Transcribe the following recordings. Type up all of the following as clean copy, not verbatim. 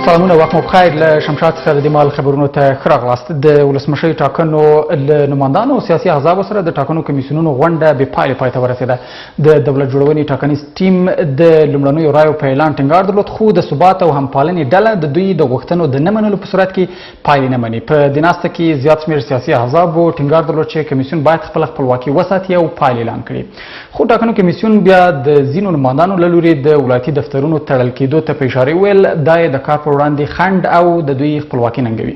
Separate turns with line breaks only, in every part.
سلامونه وخت مو بخیر له شمشاد څخه د مال خبرونو ته ښه راغلاست. د ولسمشرۍ ټاکنو له نمایندانو او سیاسي احزابو سره د ټاکنو کمیسیونونو غونډه بې پایلې پای ته ورسېده. د دولت جوړونې ټاکنیز ټیم د لومړنیو رایو په اعلان ټینګار درلود، خو د ثبات او همپالنې ډله د دوی د غوښتنو د نه منلو په صورت کې پایلې نه مني. په دې ناسته کې زیات شمېر سیاسي احزابو ټینګار درلود چې کمیسیون باید خپله خپلواکي وساتي او پایلې اعلان کړي. خو ټاکنو کمیسیون بیا د ځینو نمایندانو له لوري د ولایتي دفترونو تړل کېدو ته په اشارې وویل دا یې د کار پر وړاندې خنډ او د دوی خپلواکي ننګوي.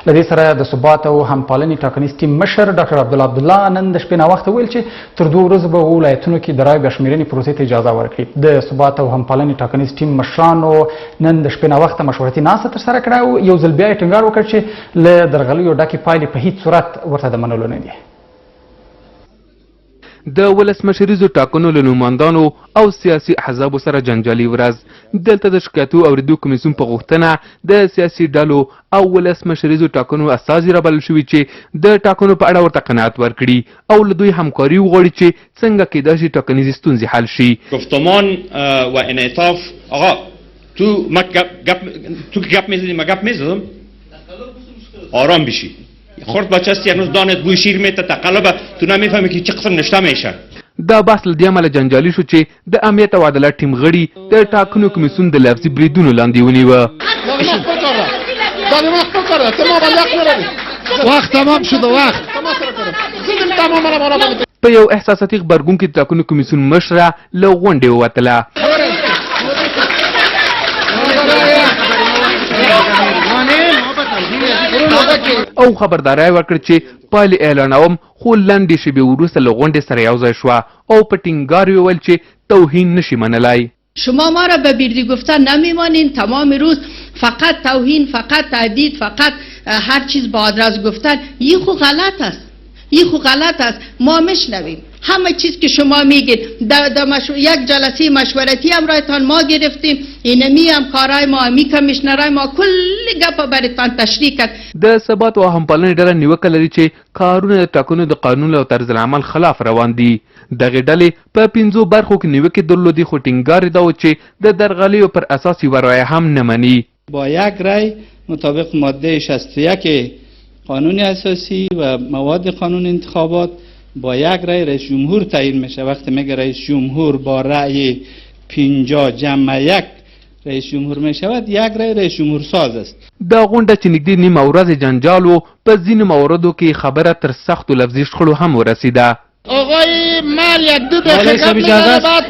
له دې سره د ثبات او همپالنې ټاکنیز ټیم مشر ډاکټر عبداله نن د شپې ناوخته ویل چې تر 2 ورځو به ولایتونو کې د رایو بیاشمیرنې پروسې ته اجازه ورکړي. د ثبات او همپالنې ټاکنیز ټیم مشرانو نن د شپې ناوخته مشورتي ناسته ترسره کړه او یو ځل بیا یې ټینګار وکړ چې له درغلیو ډکې پایلې په هیڅ صورت ورته د منلو نه دي.
د ولسمشریزو ټاکنو له نمایندانو او سیاسي احزابو سره جنجالي ورځ. دلته د شکایتو اوریدو کمیسیون په غوښتنه د سیاسي ډلو او ولسمشریزو ټاکنو استازي رابلل شوي چې د ټاکنو په اړه ورته قناعت ورکړي او له دوی همکاري وغواړي چې څنګه کیدای شي ټاکنیزې ستونزې حل شي.
گفتمان و انعطاف. آقا تو گپ میزدی ما گپ میزدم آرام بشی. خورد بچه هستی هنوز دانت بوی شیر میته تقلبه تو نمیفهمی که چه قسم نشته میشه.
دا بحث له دې امله جنجالي شو چې د امنیت او عدالت ټیم غړي د ټاکنو کمیسیون د لفظي بریدونو لاندې ونیوه.
وخت تمام شده وخت
په یو احساساتي غبرګون کې د ټاکنو کمیسیون مشره له غونډې ووتله. او خبرداری ورکړ چې پایلې اعلانوم، خو لنډې شېبې وروسته له غونډې سره یو ځای شوه او په ټینګار وویل چې توهین نشي منلای.
شما ما را به بیردی گفتن نمیمانین، تمام روز فقط توهین، فقط تهدید، فقط هر چیز با آدرس گفتن. این خو غلط است، این خو غلط است. ما میشنویم همه چیز که شما میگید. یک جلسه مشورتی هم رایتان ما گرفتیم، اینمی هم کارهای ما، امی کمیشنرای ما کلی گپ براتان تشریح کرد.
د ثبات او همپالنې ډله نیوکه لري چې کارونه د ټاکنو د قانون او طرز العمل خلاف روان دي. دغه ډلې په 5 برخو کې نیوکې درلودې، خو ټینګار یې دا و چې د درغلیو پر اساس یوه رایه هم نه مني.
با یک رای مطابق ماده 61 قانون اساسی و مواد قانون انتخابات با یک رای رئیس جمهور تعیین میشه. وقتی میگه رئیس جمهور با رأی 50 جمع 1 رئیس جمهور میشود، یک رای رئیس جمهور ساز است.
دا غونډه چې نږدې نیمه ورځ جنجال و، په ځینو موردو کې خبره تر سختو لفظي شخړو هم ورسېده.
آقای مال یک دو دقیقه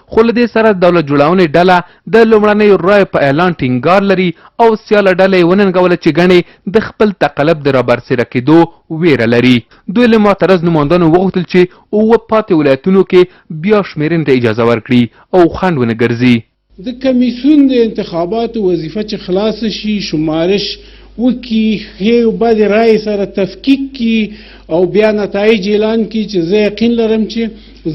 خو له دې سره دولت جوړونې ډله د لومړنیو رایو په اعلان ټینګار لري او سیاله ډله یې وننګوله چې ګڼې د خپل تقلب د رابرسېره کېدو ویره لري. دوی له معترض نمایندانو وغوښتل چې 7 پاتې ولایتونو کې بیاشمیرنې ته اجازه ورکړي او خنډ ونه ګرځي.
د کمیسیون د انتخاباتو وظیفه چې خلاص شي، شمارش وکي، ښې او بدې رایې سره تفکیک کي او بیا نتایج اعلان کړي چې زه یقین لرم چې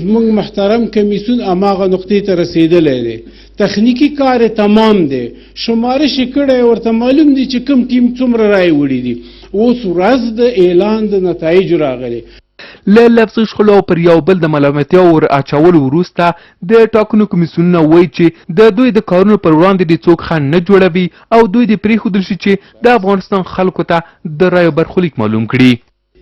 زموږ محترم کمیسیون هماغه نقطې ته رسېدلی دی. تخنیکي کار تمام دی، شمارش یې کړی، ورته معلوم دی چې کوم ټیم څومره رایې وړي دي. اوس ورځ د اعلان د نتایجو راغلی.
له لفظي شخړو او پر یو بل د ملامتیا ور اچولو وروسته د ټاکنو کمیسیونونه وایي چې د دوی د کارونو پر وړاندې د څوک خنډ نه جوړوي او دوی د پرېښودل شي چې د افغانستان خلکو ته د رایو برخلیک معلوم کړي.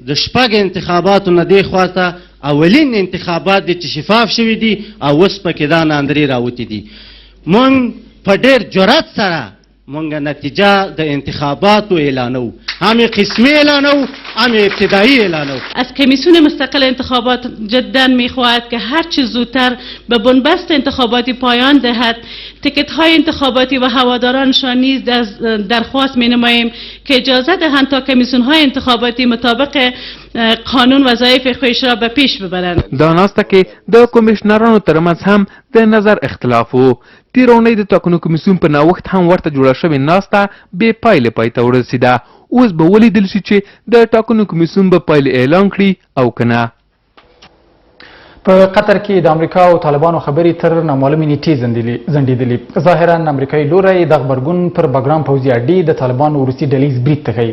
د شپږ انتخاباتو نه دې خواته اولین انتخابات دي چې شفاف شوي دي او اوس پکې دا ناندري راوتي دي. مونږ په ډېر جرأت سره مونږ نتیجه د انتخاباتو اعلانو، هم قسمی اعلانو هم ابتدایی اعلانو.
از کمیسیون مستقل انتخابات جدا میخواهد که هر چه زودتر به بنبست انتخاباتی پایان دهد. تکت های انتخاباتی و هوادارانشان نیز درخواست می نماییم که اجازه دهند تا کمیسیون های انتخاباتی مطابق قانون وظایف خودش را به پیش ببرند.
دا ناسته کې د کمیشنرانو ترمنځ هم د نظر اختلاف و. تېره اونۍ د ټاکنو کمیسیون په نوښت هم ورته جوړه شوې ناسته بې پایلې پای ته ورسېده. اوس به ولیدل شي چې د ټاکنو کمیسیون به پایلې اعلان کړي او که نه.
په قطر کې د امریکا او طالبانو خبرې تر نامعلومې نیټې ځنډېدلې. ظاهرا امریکایي لوری د غبرګون پر بګرام پوځي اډې د طالبانو وروستي ډلیز برید ته ښیي.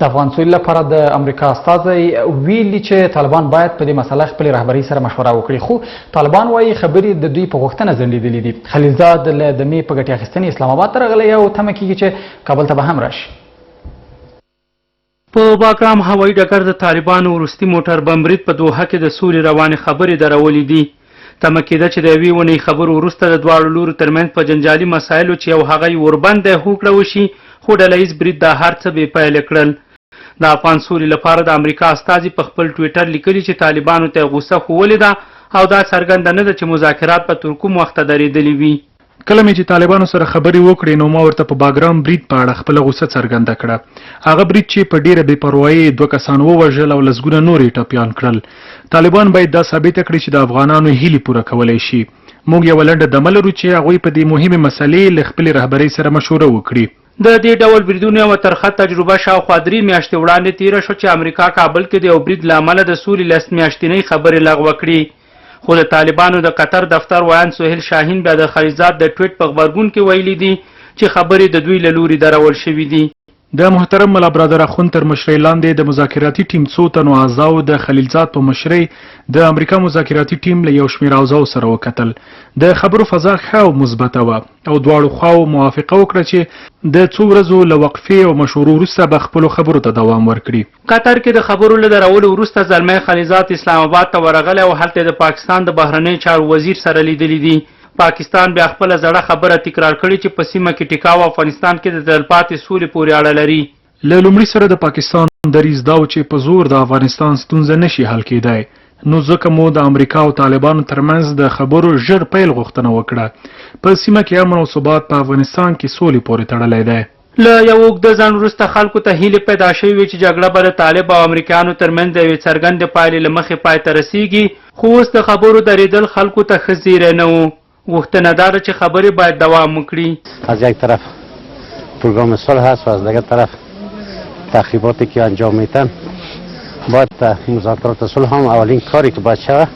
د افغان سولې لپاره د امریکا استازی ویلي چې طالبان باید په دې مسله خپلې رهبرۍ سره مشوره وکړي، خو طالبان وایي خبرې د دوی په غوښتنه ځنډېدلې دي. خلیلزاد له دمې په ګټې اخیستنې اسلام آباد ته راغلی او تمه کېږي چې کابل ته به هم راشي.
په باګرام هوایي ډګر د طالبانو وروستي موټر بم برید په دوحه کې د سولې روانې خبرې درولې دي. تمه کېده چې د یوې اونۍ خبرو وروسته د دواړو لورو ترمنځ په جنجالي مسایلو چې یو هغه یې وربند هوکړه وشي، خو ډلهییز برید دا هر څه بې پیله کړل. د افغان سولې لپاره د امریکا استازي په خپل ټویټر لیکلي چې طالبانو ته غوسه ښوولې ده او دا څرګنده نه ده چې مذاکرات به تر کوم وخته درېدلي وي.
کله مې چې طالبانو سره خبرې وکړې نو ما ورته په باګرام برید په اړه خپله غوسه څرګنده کړه. هغه برید چې په ډیره بې پروایۍ 2 کسان ووژل او لسګونه نور یې ټپیان کړل. طالبان باید دا ثابته کړي چې د افغانانو هیلې پوره کولی شي. موږ یوه لنډه دمه لرو چې هغوی په دې مهمې مسلې له خپلې رهبرۍ سره مشوره وکړي.
د دې ډول بریدونو یوه ترخه تجربه شاوخوا 3 میاشتې وړاندې تیره شوه چې امریکا کابل کې د یو برید له امله د سولې 10 میاشتنۍ خبرې لغوه کړي. خو د طالبانو د قطر دفتر ویان سهیل شاهین بیا د خلیلزاد د ټویټ په غبرګون کې ویلي دي چې خبرې د دوی له لوري درول شوي دي.
د محترم ملا برادر اخوند تر مشرۍ لاندې د مذاکراتي ټیم څو تنو اعضاو د خلیلزاد په مشرۍ د امریکا مذاکراتي ټیم له یو شمېر اعضاو سره وکتل. د خبرو فضا ښه او مثبته وه او دواړو خواو موافقه وکړه چې د څو ورځو له وقفې او مشورو وروسته به خپلو خبرو ته دوام ورکړي.
قطر کې د خبرو له درولو وروسته زلمی خلیلزاد اسلام آباد ته ورغلی او هلته د پاکستان د بهرنۍ چارو وزیر سره لیدلي دي. پاکستان بیا خپله زړه خبره تکرار کړې چې په سیمه کې ټیکاو افغانستان کې د تلپاتې سولې پورې اړه لري.
له لومړي سره د پاکستان دریځ دا و چې په زور د افغانستان ستونزه نشي حل کېدی، نو ځکه مو د امریکا او طالبانو ترمنځ د خبرو ژر پیل غوښتنه وکړه. په سیمه کې امن او ثبات په افغانستان کې سولې پورې تړلی دی.
له یو اوږده ځنډ وروسته خلکو ته هیلې پیدا شوې وې چې جګړه به د طالب او امریکایانو ترمنځ د یوې څرګندې پایلې له مخې پای ته رسیږي، خو اوس د خبرو درېدل خلکو ته ښه زیری نه و. غوښتنه دا ده چې خبرې باید دوام وکړي.
از یک طرف پروگرام صلح هست و از دیگر طرف تخریباتی که انجام میتن باید مذاکرات صلح هم اولین کاری که باید شود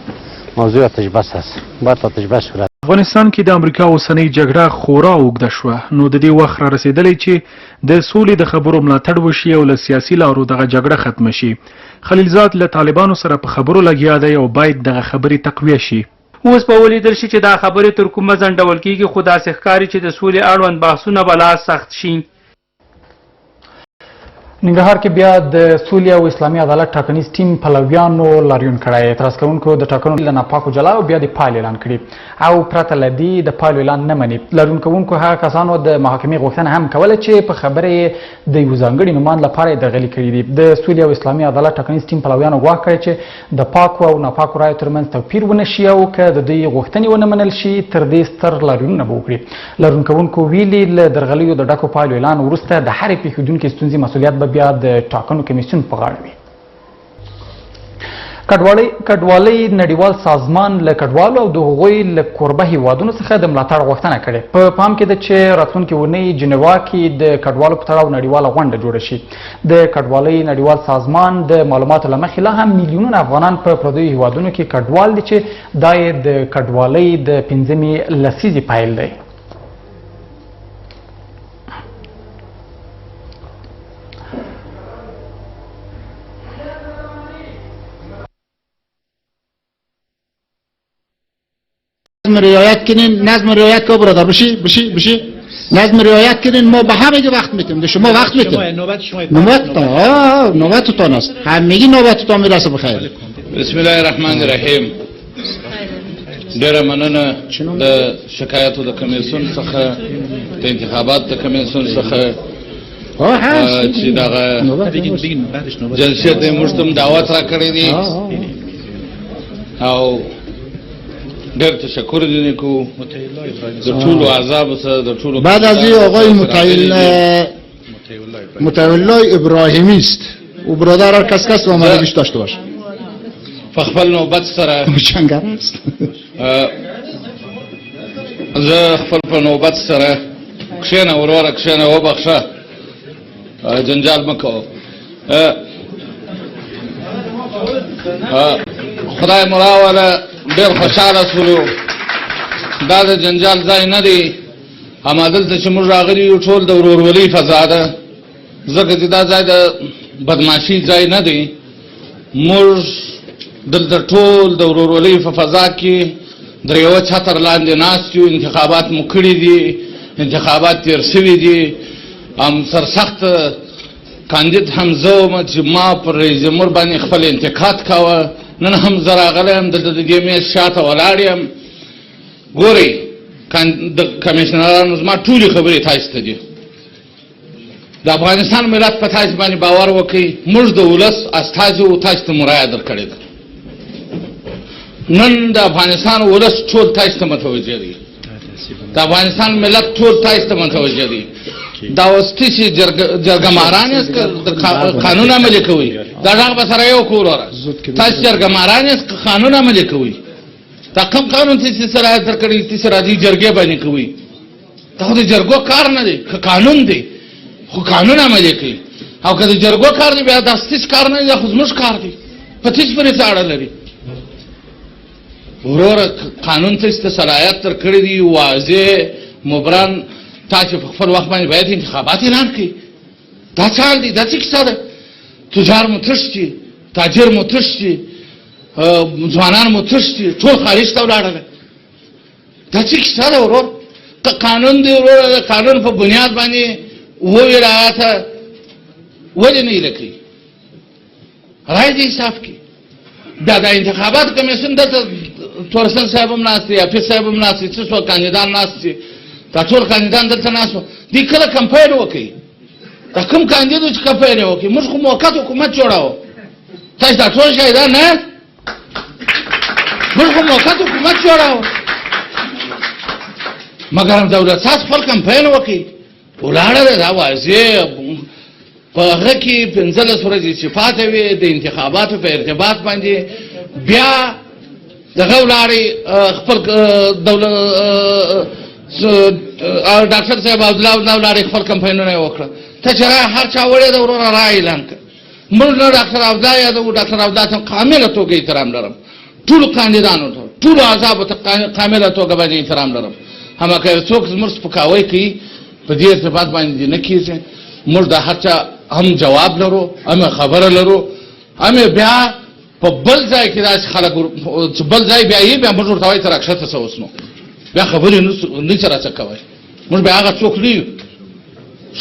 موضوع آتش بس هست. باید آتش بس شود.
افغانستان کې د امریکا اوسنۍ جګړه خورا اوږده شوه، نو د دې وخت را رسېدلی چې د سولې د خبرو ملاتړ وشي او له سیاسي لارو دغه جګړه ختمه شي. خلیلزاد له طالبانو سره په خبرو لګیا دی او باید دغه خبرې تقویه شي.
اوس به ولیدل شي چې دا خبرې تر کومه ځنډول کېږي، خو داسې ښکاري چې د سولې اړوند بحثونه به لا سخت شي.
ننګرهار کې بیا د سولې او اسلامي عدالت ټاکنیز ټیم پلویانو لاریون کړی. اعتراض کوونکو د ټاکنو له ناپاکو جلا او بیا د پایلې اعلان کړي او پرته له دې د پایلو اعلان نه مني. لاریون کوونکو هغه کسانو د محاکمې غوښتنه هم کوله چې په خبره یې د یو ځانګړي نومان لپاره یې دغلي کړي دي. د سولې او اسلامي عدالت ټاکنیز ټیم پلویانو ګواښ کړی چې د پاکو او ناپاکو رایو ترمنځ توپیر ونه شي او که د دوی غوښتنې ونه منل شي تر دې ستر لاریونونه به وکړي. لاریون کوونکو ویلي له درغلیو د ډکو پایلو اعلان وروسته د هرې پېښېدونکې ستونزې مسؤلیت به بیا د ټاکنو کمیسیون په غاړه وي. کډوالۍ نړیوال سازمان له کډوالو او د هغوی له کوربه هیوادونو څخه د ملاتړ غوښتنه کړې. په پام کې ده چې راتلونکې اونۍ جنیوا کې د کډوالو په تړاو نړیواله غونډه جوړه شي. د کډوالۍ نړیوال سازمان د معلوماتو له مخې لا هم میلیونونه افغانان په پردیو هیوادونو کې کډوال دي چې دا یې د کډوالۍ د 5مې لسیزې پیل دی.
نظم رعایت کنین، نظم رعایت که برادر بشی نظم رعایت کنین. ما به همه وقت میتیم، شما وقت میتیم. نوبتتان است، همگی نوبتتان میرسه بخیر.
بسم الله الرحمن الرحیم. ډیره مننه د شکایتو د کمیسیون څخه، د انتخابات د کمیسیون څخه چې دغه جلسې ته موږ ته دعوت راکړی دی او ډېر تشکر دې کوو د ټولو اعضابو سره د ټولو.
بعد از این آقای متولای ابراهیمی است او برادر هر کس با آمده بیش داشته باشه.
خپل نوبت سره
چنگر است.
زه خپل په نوبت سره کښېنه وروره کښېنه وبخښه جنجال مه کوه. خدای مو راوله ډېر خوشحاله شولو. دا د جنجال ځای نه دی، همدلته چې موږ راغلي یو ټول د ورورولۍ فضا ده، ځکه چې دا ځای د بدماشي ځای نه دی. موږ دلته ټول د ورورولۍ په فضا کې د یوه چتر لاندې ناست یو. انتخابات مو کړي دي، انتخابات تېر شوي دي. سرسخت کاندید هم زه وم چې ما پر رئیس جمهور باندې خپل انتقاد کاوه. نن هم زه راغلی یم، دلته د دې میز شاته ولاړ یم. ګورئ د کمیشنرانو زما ټولې خبرې تاسو ته دي. د افغانستان ملت په تاسو باندې باور وکړي. موږ د ولس استازي وو، تاسو ته مو رایه درکړې ده. نن د افغانستان ولس ټول تاسو ته متوجه دی، د افغانستان ملت ټول تاسو ته متوجه دی. دا اوس چې جرګه ماران یاست قانون عملي کوئ، دا غږ به سره یو کور وره. تاسو جرګه ماران یاست قانون عملي کوئ. دا کوم قانون چې صلاحیت درکړی چې راځي جرګې باندې کوي، دا خو د جرګو کار نه دی، قانون دی، خو قانون عملي کوي. او که د جرګو کار دی بیا دا ستاسو کار نه دی، دا خو زموږ کار دی. په تاسو پورې څه اړه لري؟ وروره قانون ته صلاحیت درکړی دی، واضح مبرم. تاسو په خپل وخت باندې باید انتخابات اعلان کړئ. دا چال دی، دا څه کیسه ده؟ تجار مو تښتي، تاجر مو تښتي، ځوانان مو تښتي، ټول خارج ته ولاړل. دا څه کیسه ده ورور؟ قانون دی ورور، د قانون په بنیاد باندې اووه رعایته ولې نه لیکي؟ رایې دې حساب کړي. دا د انتخابات کمیسیون دلته تورسن صاحب هم ناست دی، حفیظ صاحب هم ناست دی، څه څو کاندیدان ناست دي، دا ټول کاندیدان دلته ناست وو. دوی کله کمپاین وکړي؟ دا کوم کاندید و چې کمپاین یې وکړي؟ موږ خو موقت حکومت جوړاوه. تاسو دا ټول شاهدان نه؟ موږ خو موقت حکومت جوړاوه، مګر دولت ساز خپل کمپاین وکړي. ولاړه ده، دا واضح په هغه کې 15 ورځې چې پاتې وې د انتخاباتو په ارتباط باندې. بیا دغه ولاړې خپل دولت ډاکټر صاحب عبداله ولاړې خپل کمپاینونه یې وکړه. ته چې هر چا وړې ده وروره رایه اعلان کړه. موږ نه ډاکټر عبداله یادوو، ډاکټر عبداله ته کامله توګه احترام لرم، ټولو کاندیدانو ته، ټولو احزابو ته کامله توګه باندې احترام لرم. همه که څوک زموږ سپکاوی کوي په دې ارتباط باندې نه کېږي. موږ د هر چا هم جواب لرو، هم خبره لرو، هم بیا په بل ځای کې داسې خلک چې بل ځای بیا یې بیا موږ ورته وایو ته راکښته شه اوس نو بیا خبرې نه چې راڅه کوئ. موږ بیا هغه څوک نه یو.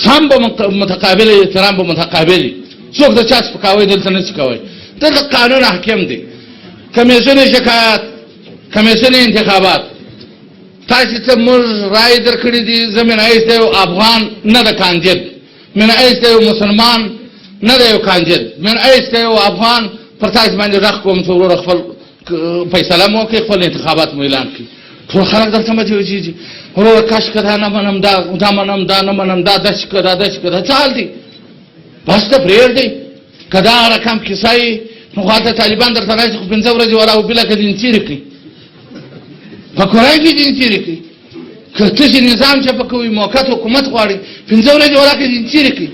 هم به متقابل احترام به متقابل وي. څوک د چا سپکاوی دلته نه شي کوئ. دلته قانون حاکم دی. کمیسیون شکایت، کمیسیون انتخابات، تاسو ته موږ رایې درکړې دي. زه مې رایسته یو افغان نه د کاندید، مې رایسته یو مسلمان نه د یو کاندید، مې رایسته یو افغان. پر تاسو باندې غږ کوم چې وروره خپل فیصله مو وکړئ، خپل انتخابات مو اعلان کړئ. ټول خلک درته متوجه دي. وروره کاش که دا نه منم، دا منم، دا نه منم، دا داسې که دا داسې که دا څه حال دی؟ بس ته پرېږدئ. که دا رقم کیسه یې نو خو هلته طالبان درته راشي خو 15 ورځې ولا وبله که دین تېرې کړي، په کورای کې دین تېرې کړي. که تاسې نظام چپه کوئ، موقت حکومت غواړئ، 15 ورځې ولا که دین تېرې کړي.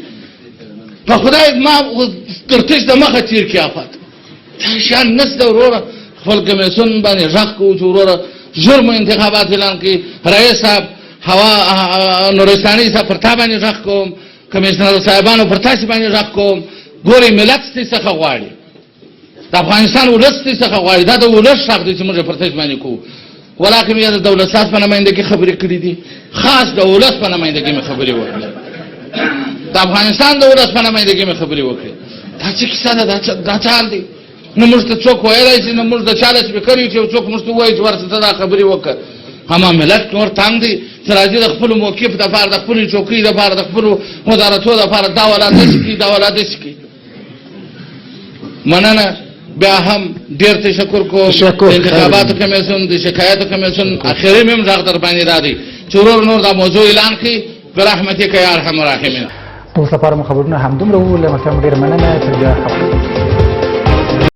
په خدای ما تر تاسو د مخه تېر کړي آفت. دا شیان نشته وروره. خپل کمیسیون باندې غږ کوو چې وروره ژر مو انتخابات اعلان کړي. رئیس صاحب نورستاني صاحب پر تا باندې غږ کوم، کمیشنر صاحبانو پر تاسې باندې غږ کوم. ګورئ ملت ستاسې څخه غواړي، د افغانستان ولس ستاسې څخه غواړي. دا د ولس حق دی چې موږ پر تاسې باندې کوو. ولاکه مې د دولت ساز په نمایندګۍ خبرې کړې دي، خاص د ولس په نمایندګۍ مې خبرې وکړې، د افغانستان د ولس په نمایندګۍ مې خبرې وکړې. دا څه کیسه ده؟ دا څه حال دی؟ نه موږ ته څوک ویلی شي، نه موږ د چا له سپیکر یو چې یو څوک موږ ته ووایي چې ورته ته دا خبرې وکړه. همه ملت نور تنګ دی چې راځي د خپلو موقف دپاره، د خپلې چوکۍ دپاره، د خپلو وزارتونو دپاره دا ولا داسې کړي، دا ولا داسې کړي. مننه. بیا هم ډېر تشکر کوم د انتخاباتو کمیسیون، د شکایاتو کمیسیون. اخري مې هم غږ در باندې دا دی چې ورور نور دا موضوع اعلان کړي. برحمتک یا ارحم الراحمین.
اوس لپاره مو خبرونه همدومره وو. له مخکې ډېره مننه. تر بیا خبرې.